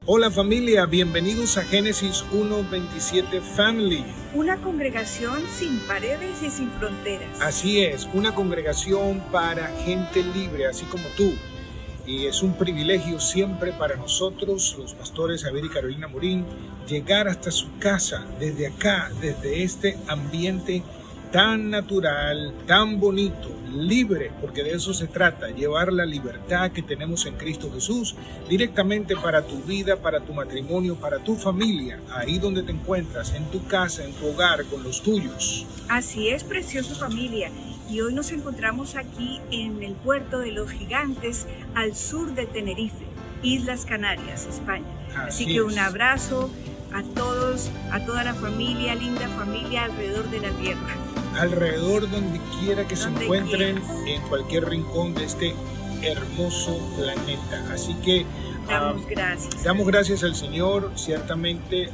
Hola familia, bienvenidos a Génesis 1:27 Family. Una congregación sin paredes y sin fronteras. Así es, una congregación para gente libre, así como tú. Y es un privilegio siempre para nosotros, los pastores Javier y Carolina Morín, llegar hasta su casa, desde acá, desde este ambiente tan natural, tan bonito, libre, porque de eso se trata, llevar la libertad que tenemos en Cristo Jesús directamente para tu vida, para tu matrimonio, para tu familia, ahí donde te encuentras, en tu casa, en tu hogar, con los tuyos. Así es, preciosa familia. Y hoy nos encontramos aquí en el puerto de Los Gigantes, al sur de Tenerife, Islas Canarias, España. Así que un abrazo a todos, a toda la familia, linda familia alrededor de la tierra. Alrededor donde quiera que se encuentren, en cualquier rincón de este hermoso planeta. Así que damos gracias. Damos gracias al Señor, ciertamente,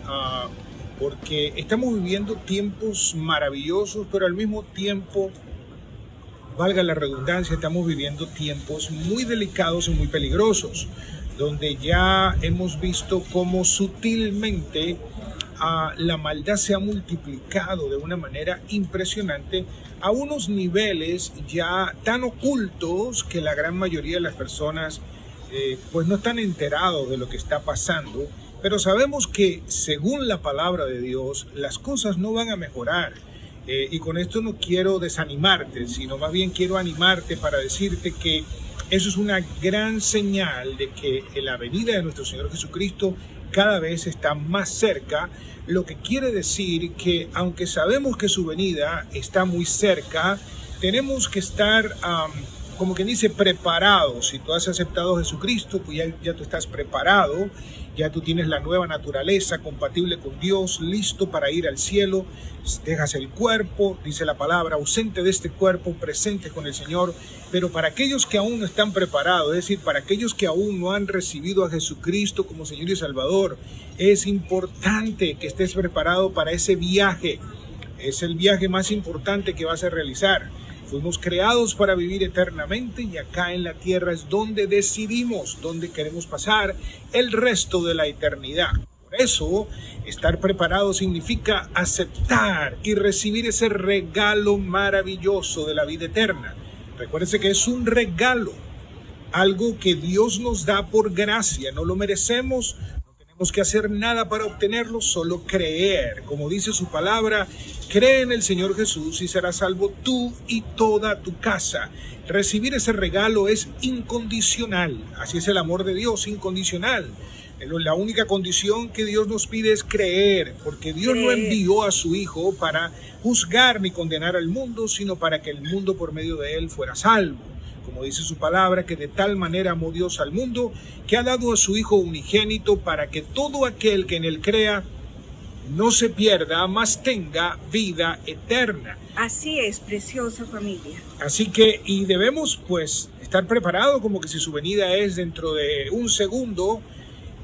porque estamos viviendo tiempos maravillosos, pero al mismo tiempo, valga la redundancia, estamos viviendo tiempos muy delicados y muy peligrosos, donde ya hemos visto cómo sutilmente la maldad se ha multiplicado de una manera impresionante a unos niveles ya tan ocultos que la gran mayoría de las personas pues no están enterados de lo que está pasando, pero sabemos que según la palabra de Dios las cosas no van a mejorar. Y con esto no quiero desanimarte, sino más bien quiero animarte para decirte que eso es una gran señal de que la venida de nuestro Señor Jesucristo cada vez está más cerca, lo que quiere decir que aunque sabemos que su venida está muy cerca, tenemos que estar, como quien dice, preparados. Si tú has aceptado a Jesucristo, pues ya tú estás preparado, ya tú tienes la nueva naturaleza compatible con Dios, listo para ir al cielo. Dejas el cuerpo, dice la palabra, ausente de este cuerpo, presente con el Señor. Pero para aquellos que aún no están preparados, es decir, para aquellos que aún no han recibido a Jesucristo como Señor y Salvador, es importante que estés preparado para ese viaje. Es el viaje más importante que vas a realizar. Fuimos creados para vivir eternamente y acá en la tierra es donde decidimos dónde queremos pasar el resto de la eternidad. Por eso, estar preparado significa aceptar y recibir ese regalo maravilloso de la vida eterna. Recuérdese que es un regalo, algo que Dios nos da por gracia, no lo merecemos. No tenemos que hacer nada para obtenerlo, solo creer. Como dice su palabra, cree en el Señor Jesús y serás salvo tú y toda tu casa. Recibir ese regalo es incondicional. Así es el amor de Dios, incondicional. La única condición que Dios nos pide es creer, porque Dios no envió a su Hijo para juzgar ni condenar al mundo, sino para que el mundo por medio de él fuera salvo. Como dice su palabra, que de tal manera amó Dios al mundo, que ha dado a su Hijo unigénito para que todo aquel que en él crea no se pierda, mas tenga vida eterna. Así es, preciosa familia. Así que, y debemos pues estar preparados como que si su venida es dentro de un segundo,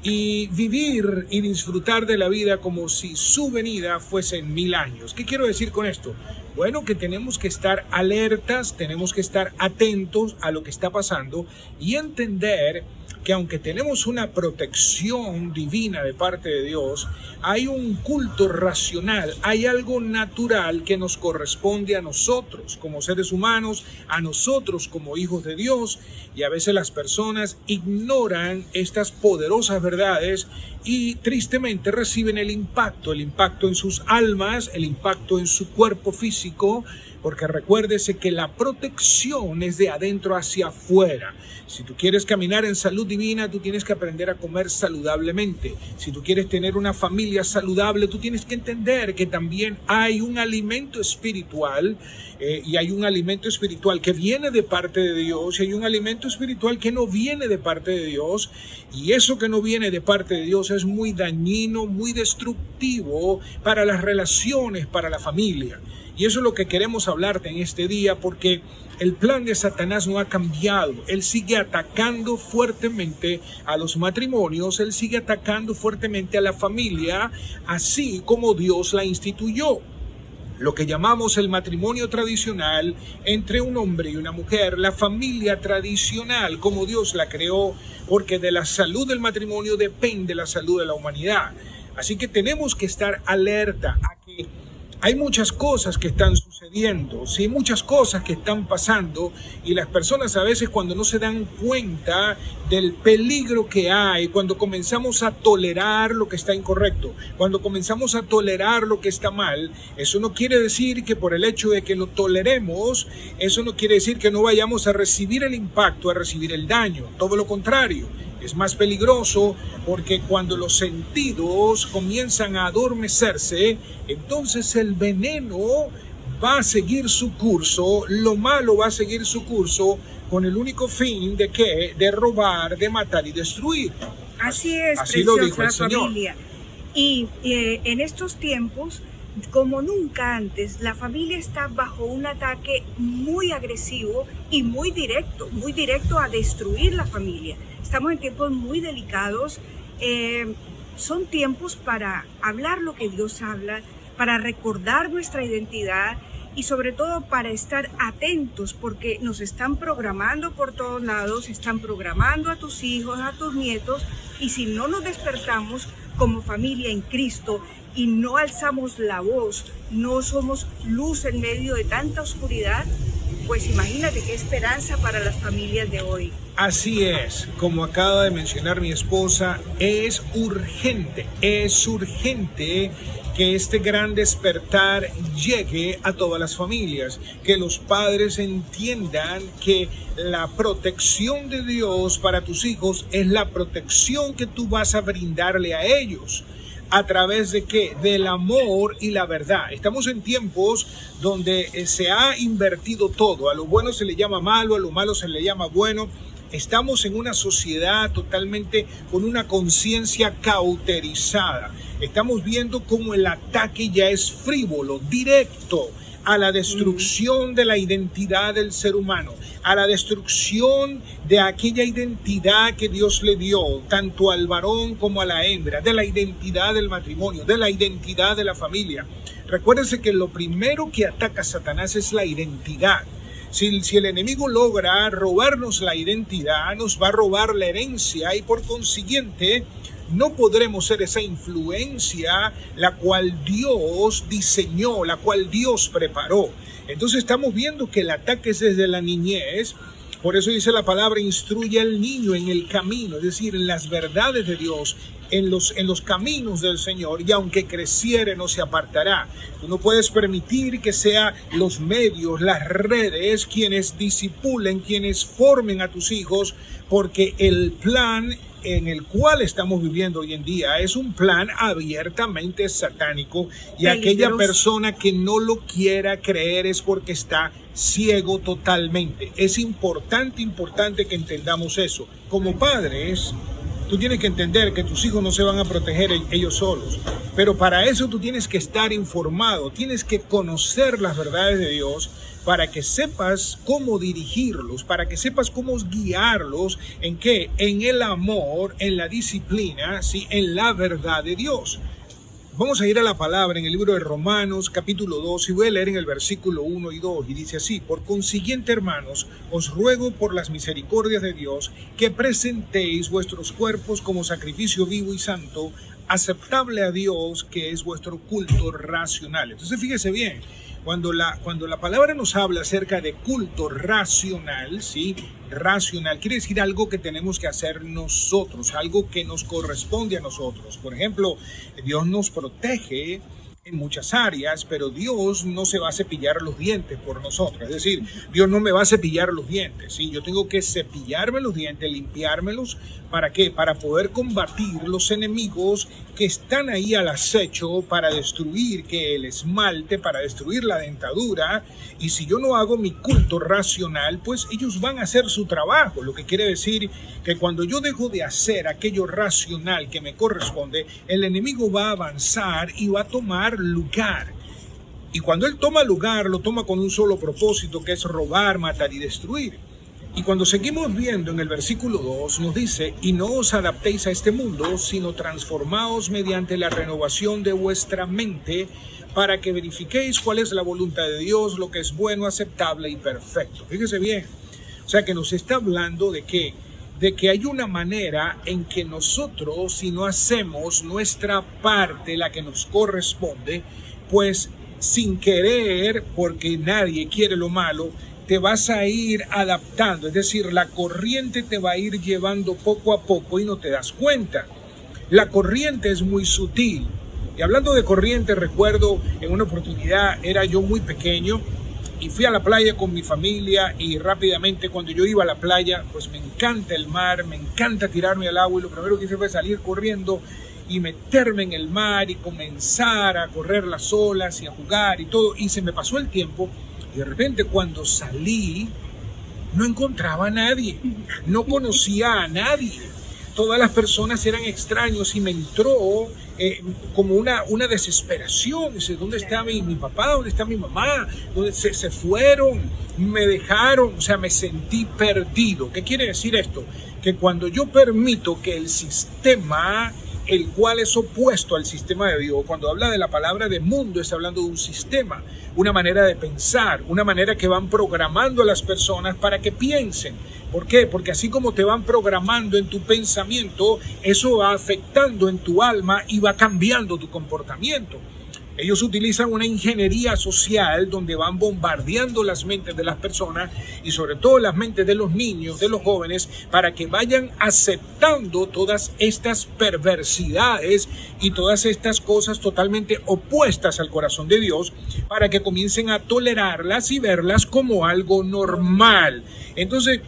y vivir y disfrutar de la vida como si su venida fuese en 1000 años. ¿Qué quiero decir con esto? Bueno, que tenemos que estar alertas, tenemos que estar atentos a lo que está pasando y entender que aunque tenemos una protección divina de parte de Dios, hay un culto racional, hay algo natural que nos corresponde a nosotros como seres humanos, a nosotros como hijos de Dios, y a veces las personas ignoran estas poderosas verdades y tristemente reciben el impacto en sus almas, el impacto en su cuerpo físico, porque recuérdese que la protección es de adentro hacia afuera. Si tú quieres caminar en salud divina, tú tienes que aprender a comer saludablemente. Si tú quieres tener una familia saludable, tú tienes que entender que también hay un alimento espiritual y hay un alimento espiritual que viene de parte de Dios y hay un alimento espiritual que no viene de parte de Dios, y eso que no viene de parte de Dios es muy dañino, muy destructivo para las relaciones, para la familia. Y eso es lo que queremos hablarte en este día, porque el plan de Satanás no ha cambiado. Él sigue atacando fuertemente a los matrimonios, él sigue atacando fuertemente a la familia, así como Dios la instituyó. lo que llamamos el matrimonio tradicional entre un hombre y una mujer, la familia tradicional como Dios la creó, porque de la salud del matrimonio depende la salud de la humanidad. Así que tenemos que estar alerta a que hay muchas cosas que están sucediendo, ¿sí? Muchas cosas que están pasando, y las personas a veces, cuando no se dan cuenta del peligro que hay, cuando comenzamos a tolerar lo que está incorrecto, cuando comenzamos a tolerar lo que está mal, eso no quiere decir que por el hecho de que lo toleremos, eso no quiere decir que no vayamos a recibir el impacto, a recibir el daño. Todo lo contrario. Es más peligroso, porque cuando los sentidos comienzan a adormecerse, entonces el veneno va a seguir su curso, lo malo va a seguir su curso, con el único fin de ¿qué? De robar, de matar y destruir. Así es, así lo dijo el Señor. Familia. Y en estos tiempos, como nunca antes, la familia está bajo un ataque muy agresivo y muy directo a destruir la familia. Estamos en tiempos muy delicados. Son tiempos para hablar lo que Dios habla, para recordar nuestra identidad y sobre todo para estar atentos, porque nos están programando por todos lados, están programando a tus hijos, a tus nietos, y si no nos despertamos como familia en Cristo y no alzamos la voz, no somos luz en medio de tanta oscuridad, pues imagínate qué esperanza para las familias de hoy. Así es, como acaba de mencionar mi esposa, es urgente que este gran despertar llegue a todas las familias, que los padres entiendan que la protección de Dios para tus hijos es la protección que tú vas a brindarle a ellos. ¿A través de qué? Del amor y la verdad. Estamos en tiempos donde se ha invertido todo. A lo bueno se le llama malo, a lo malo se le llama bueno. Estamos en una sociedad totalmente con una conciencia cauterizada. Estamos viendo cómo el ataque ya es frívolo, directo a la destrucción de la identidad del ser humano, a la destrucción de aquella identidad que Dios le dio, tanto al varón como a la hembra, de la identidad del matrimonio, de la identidad de la familia. Recuérdense que lo primero que ataca Satanás es la identidad. Si el enemigo logra robarnos la identidad, nos va a robar la herencia, y por consiguiente no podremos ser esa influencia la cual Dios diseñó, la cual Dios preparó. Entonces estamos viendo que el ataque es desde la niñez. Por eso dice la palabra: instruye al niño en el camino, es decir, en las verdades de Dios, en los caminos del Señor, y aunque creciere no se apartará. Tú no puedes permitir que sean los medios, las redes, quienes disipulen, quienes formen a tus hijos, porque el plan en el cual estamos viviendo hoy en día es un plan abiertamente satánico, y aquella persona que no lo quiera creer es porque está ciego totalmente. Es importante que entendamos eso. Como padres, tú tienes que entender que tus hijos no se van a proteger ellos solos, pero para eso tú tienes que estar informado, tienes que conocer las verdades de Dios, para que sepas cómo dirigirlos, para que sepas cómo guiarlos. ¿En qué? En el amor, en la disciplina, ¿sí? En la verdad de Dios. Vamos a ir a la palabra en el libro de Romanos, capítulo 2, y voy a leer en el versículo 1 y 2, y dice así: por consiguiente, hermanos, os ruego por las misericordias de Dios que presentéis vuestros cuerpos como sacrificio vivo y santo, aceptable a Dios, que es vuestro culto racional. Entonces fíjese bien, cuando la palabra nos habla acerca de culto racional, ¿sí? Racional quiere decir algo que tenemos que hacer nosotros, algo que nos corresponde a nosotros. Por ejemplo, Dios nos protege en muchas áreas, pero Dios no se va a cepillar los dientes por nosotros. Es decir, Dios no me va a cepillar los dientes, ¿sí? Yo tengo que cepillarme los dientes, limpiármelos. ¿Para qué? Para poder combatir los enemigos que están ahí al acecho para destruir el esmalte, para destruir la dentadura. Y si yo no hago mi culto racional, pues ellos van a hacer su trabajo. Lo que quiere decir que cuando yo dejo de hacer aquello racional que me corresponde, el enemigo va a avanzar y va a tomar lugar. Y cuando él toma lugar, lo toma con un solo propósito, que es robar, matar y destruir. Y cuando seguimos viendo en el versículo 2 nos dice, y no os adaptéis a este mundo, sino transformaos mediante la renovación de vuestra mente, para que verifiquéis cuál es la voluntad de Dios, lo que es bueno, aceptable y perfecto. Fíjese bien, o sea que nos está hablando de que hay una manera en que nosotros, si no hacemos nuestra parte, la que nos corresponde, pues sin querer, porque nadie quiere lo malo, te vas a ir adaptando, es decir, la corriente te va a ir llevando poco a poco y no te das cuenta. La corriente es muy sutil. Y hablando de corriente, recuerdo en una oportunidad, era yo muy pequeño y fui a la playa con mi familia, y rápidamente cuando yo iba a la playa, pues me encanta el mar, me encanta tirarme al agua, y lo primero que hice fue salir corriendo y meterme en el mar y comenzar a correr las olas y a jugar y todo, y se me pasó el tiempo. Y de repente cuando salí, no encontraba a nadie, no conocía a nadie. Todas las personas eran extraños y me entró como una desesperación. Dice, ¿dónde está mi papá? ¿Dónde está mi mamá? ¿Dónde se fueron? Me dejaron, o sea, me sentí perdido. ¿Qué quiere decir esto? Que cuando yo permito que el sistema, el cual es opuesto al sistema de Dios, cuando habla de la palabra de mundo, está hablando de un sistema, una manera de pensar, una manera que van programando a las personas para que piensen. ¿Por qué? Porque así como te van programando en tu pensamiento, eso va afectando en tu alma y va cambiando tu comportamiento. Ellos utilizan una ingeniería social donde van bombardeando las mentes de las personas y sobre todo las mentes de los niños, de los jóvenes, para que vayan aceptando todas estas perversidades y todas estas cosas totalmente opuestas al corazón de Dios, para que comiencen a tolerarlas y verlas como algo normal. Entonces,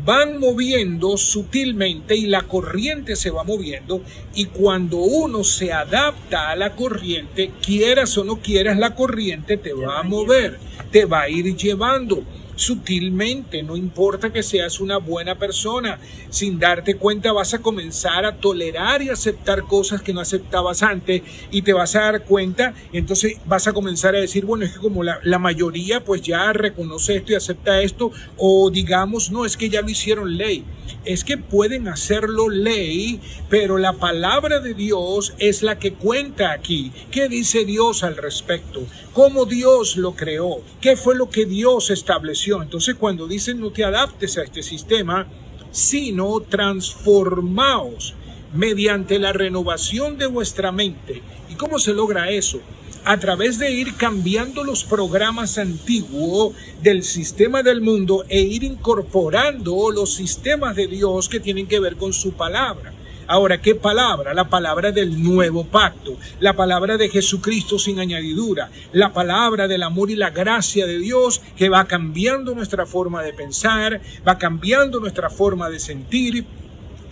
van moviendo sutilmente y la corriente se va moviendo, y cuando uno se adapta a la corriente, quieras o no quieras, la corriente te va a mover, te va a ir llevando sutilmente. No importa que seas una buena persona, sin darte cuenta vas a comenzar a tolerar y aceptar cosas que no aceptabas antes, y te vas a dar cuenta, entonces vas a comenzar a decir, bueno, es que como la mayoría pues ya reconoce esto y acepta esto, o digamos, no, es que ya lo hicieron ley. Es que pueden hacerlo ley, pero la palabra de Dios es la que cuenta aquí. ¿Qué dice Dios al respecto? ¿Cómo Dios lo creó? ¿Qué fue lo que Dios estableció? Entonces, cuando dicen no te adaptes a este sistema, sino transformaos mediante la renovación de vuestra mente. ¿Y cómo se logra eso? A través de ir cambiando los programas antiguos del sistema del mundo e ir incorporando los sistemas de Dios que tienen que ver con su palabra. Ahora, ¿qué palabra? La palabra del nuevo pacto, la palabra de Jesucristo sin añadidura, la palabra del amor y la gracia de Dios, que va cambiando nuestra forma de pensar, va cambiando nuestra forma de sentir,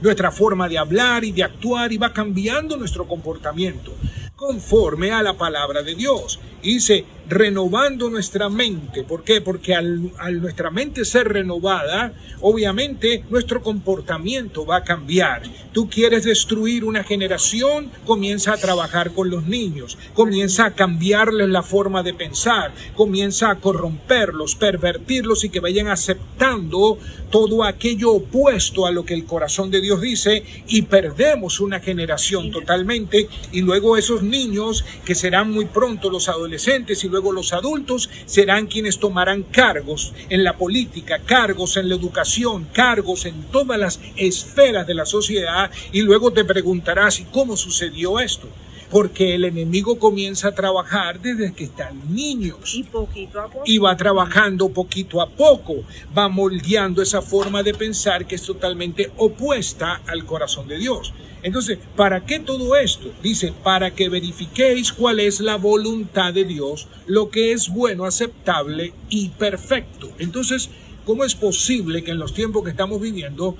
nuestra forma de hablar y de actuar, y va cambiando nuestro comportamiento conforme a la palabra de Dios. Y dice, renovando nuestra mente. ¿Por qué? Porque al nuestra mente ser renovada, obviamente nuestro comportamiento va a cambiar. Tú quieres destruir una generación, comienza a trabajar con los niños, comienza a cambiarles la forma de pensar, comienza a corromperlos, pervertirlos, y que vayan aceptando todo aquello opuesto a lo que el corazón de Dios dice, y perdemos una generación totalmente. Y luego esos niños, que serán muy pronto los adolescentes y luego los adultos, serán quienes tomarán cargos en la política, cargos en la educación, cargos en todas las esferas de la sociedad, y luego te preguntarás, ¿y cómo sucedió esto? Porque el enemigo comienza a trabajar desde que están niños. Y poquito a poco. Y va trabajando poquito a poco, va moldeando esa forma de pensar que es totalmente opuesta al corazón de Dios. Entonces, ¿para qué todo esto? Dice, para que verifiquéis cuál es la voluntad de Dios, lo que es bueno, aceptable y perfecto. Entonces, ¿cómo es posible que en los tiempos que estamos viviendo,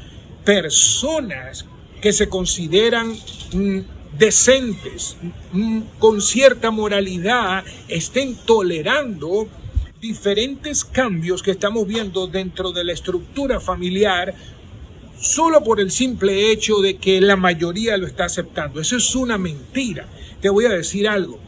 personas que se consideran decentes, con cierta moralidad, estén tolerando diferentes cambios que estamos viendo dentro de la estructura familiar, solo por el simple hecho de que la mayoría lo está aceptando? Eso es una mentira. Te voy a decir algo.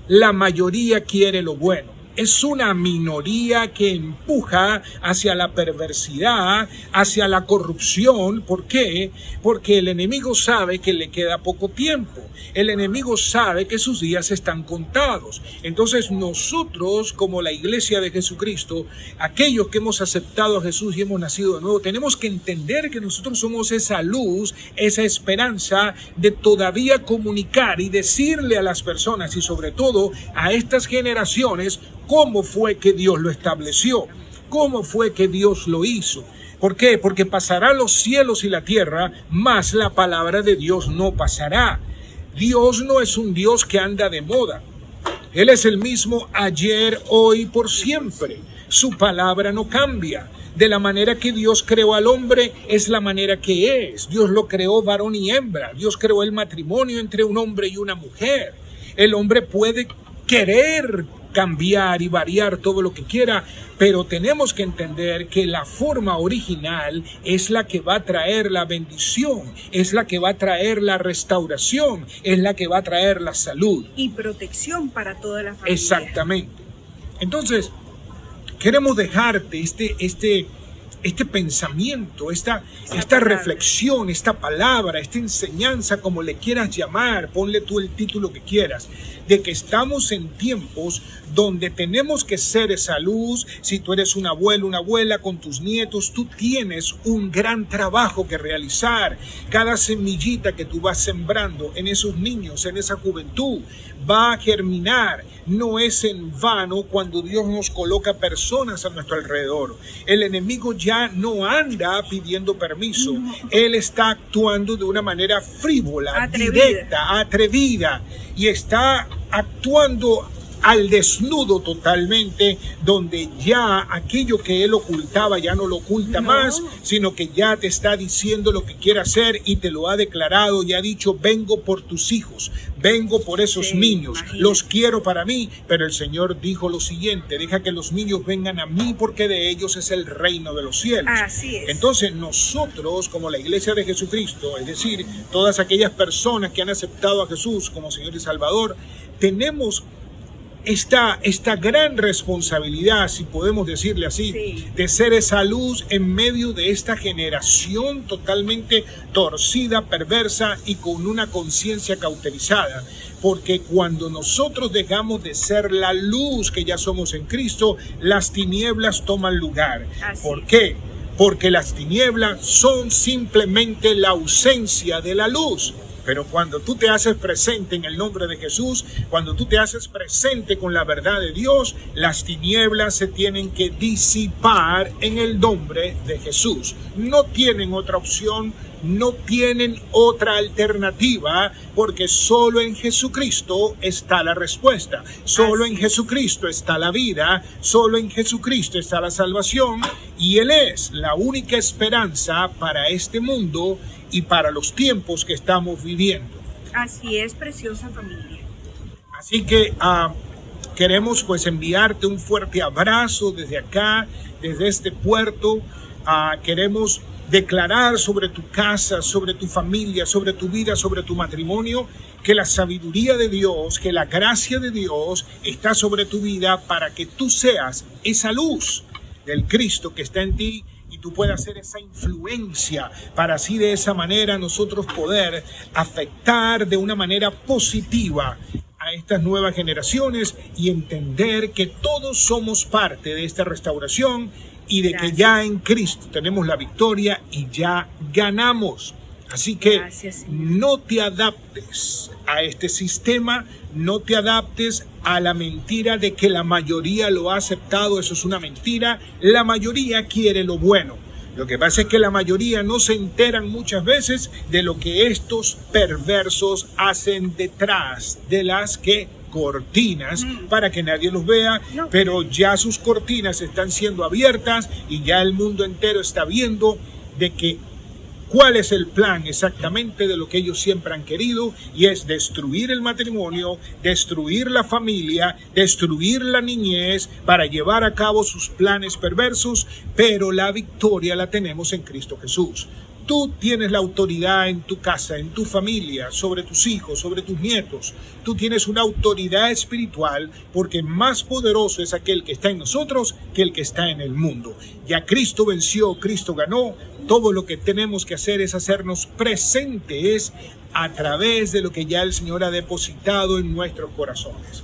La mayoría quiere lo bueno. es una minoría que empuja hacia la perversidad, hacia la corrupción. ¿Por qué? Porque el enemigo sabe que le queda poco tiempo. El enemigo sabe que sus días están contados. Entonces nosotros, como la iglesia de Jesucristo, aquellos que hemos aceptado a Jesús y hemos nacido de nuevo, tenemos que entender que nosotros somos esa luz, esa esperanza de todavía comunicar y decirle a las personas y sobre todo a estas generaciones cómo fue que Dios lo estableció, cómo fue que Dios lo hizo. ¿Por qué? Porque pasarán los cielos y la tierra, mas la palabra de Dios no pasará. Dios no es un Dios que anda de moda. Él es el mismo ayer, hoy, por siempre. Su palabra no cambia. De la manera que Dios creó al hombre es la manera que es. Dios lo creó varón y hembra. Dios creó el matrimonio entre un hombre y una mujer. El hombre puede querer cambiar y variar todo lo que quiera, pero tenemos que entender que la forma original es la que va a traer la bendición, es la que va a traer la restauración, es la que va a traer la salud. Y protección para toda la familia. Exactamente. Entonces, queremos dejarte este pensamiento, esta reflexión, esta palabra, esta enseñanza, como le quieras llamar, ponle tú el título que quieras, de que estamos en tiempos donde tenemos que ser esa luz. Si tú eres un abuelo, una abuela con tus nietos, tú tienes un gran trabajo que realizar. Cada semillita que tú vas sembrando en esos niños, en esa juventud, va a germinar. No es en vano cuando Dios nos coloca personas a nuestro alrededor. El enemigo ya no anda pidiendo permiso. Él está actuando de una manera frívola, directa, atrevida, y está actuando al desnudo totalmente, donde ya aquello que él ocultaba ya no lo oculta más, sino que ya te está diciendo lo que quiere hacer y te lo ha declarado y ha dicho: vengo por tus hijos, vengo por esos niños, los quiero para mí. Pero el Señor dijo lo siguiente: deja que los niños vengan a mí, porque de ellos es el reino de los cielos. Así es. Entonces nosotros, como la iglesia de Jesucristo, es decir, todas aquellas personas que han aceptado a Jesús como Señor y Salvador, tenemos esta gran responsabilidad, si podemos decirle así, de ser esa luz en medio de esta generación totalmente torcida, perversa y con una conciencia cauterizada. Porque cuando nosotros dejamos de ser la luz que ya somos en Cristo, las tinieblas toman lugar. ¿Por qué? Porque las tinieblas son simplemente la ausencia de la luz. Pero cuando tú te haces presente en el nombre de Jesús, cuando tú te haces presente con la verdad de Dios, las tinieblas se tienen que disipar en el nombre de Jesús. No tienen otra opción, no tienen otra alternativa, porque solo en Jesucristo está la respuesta. Solo en Jesucristo está la vida, solo en Jesucristo está la salvación, y Él es la única esperanza para este mundo y para los tiempos que estamos viviendo. Así es, preciosa familia. Así que queremos pues enviarte un fuerte abrazo desde acá, desde este puerto. Queremos declarar sobre tu casa, sobre tu familia, sobre tu vida, sobre tu matrimonio, que la sabiduría de Dios, que la gracia de Dios está sobre tu vida, para que tú seas esa luz del Cristo que está en ti, y tú puedas ser esa influencia, para así de esa manera nosotros poder afectar de una manera positiva a estas nuevas generaciones y entender que todos somos parte de esta restauración y de que ya en Cristo tenemos la victoria y ya ganamos. Así que no te adaptes a este sistema, no te adaptes a la mentira de que la mayoría lo ha aceptado. Eso es una mentira. La mayoría quiere lo bueno. Lo que pasa es que la mayoría no se enteran muchas veces de lo que estos perversos hacen detrás de las cortinas, para que nadie los vea, pero ya sus cortinas están siendo abiertas y ya el mundo entero está viendo de que cuál es el plan exactamente de lo que ellos siempre han querido, y es destruir el matrimonio, destruir la familia, destruir la niñez, para llevar a cabo sus planes perversos. Pero la victoria la tenemos en Cristo Jesús. Tú tienes la autoridad en tu casa, en tu familia, sobre tus hijos, sobre tus nietos. Tú tienes una autoridad espiritual porque más poderoso es aquel que está en nosotros que el que está en el mundo. Ya Cristo venció, Cristo ganó. Todo lo que tenemos que hacer es hacernos presentes a través de lo que ya el Señor ha depositado en nuestros corazones.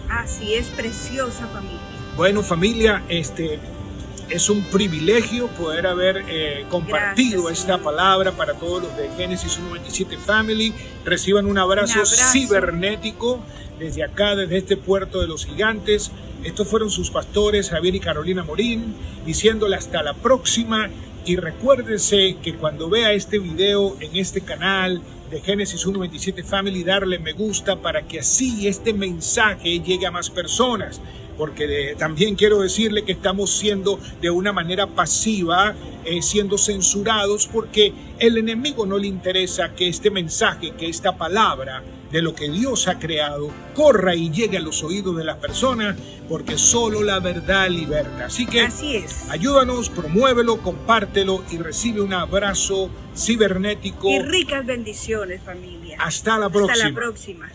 Así es, preciosa familia. Bueno, familia, es un privilegio poder haber compartido esta palabra para todos los de Génesis 1:27 Family. Reciban un abrazo cibernético desde acá, desde este puerto de los gigantes. Estos fueron sus pastores, Javier y Carolina Morín, diciéndole hasta la próxima. Y recuérdense que cuando vea este video en este canal de Génesis 1:27 Family, darle me gusta para que así este mensaje llegue a más personas. Porque también quiero decirle que estamos siendo de una manera pasiva, siendo censurados, porque el enemigo no le interesa que este mensaje, que esta palabra de lo que Dios ha creado, corra y llegue a los oídos de las personas, porque solo la verdad liberta. Así que así es. Ayúdanos, promuévelo, compártelo y recibe un abrazo cibernético. Y ricas bendiciones, familia. Hasta la próxima. Hasta la próxima.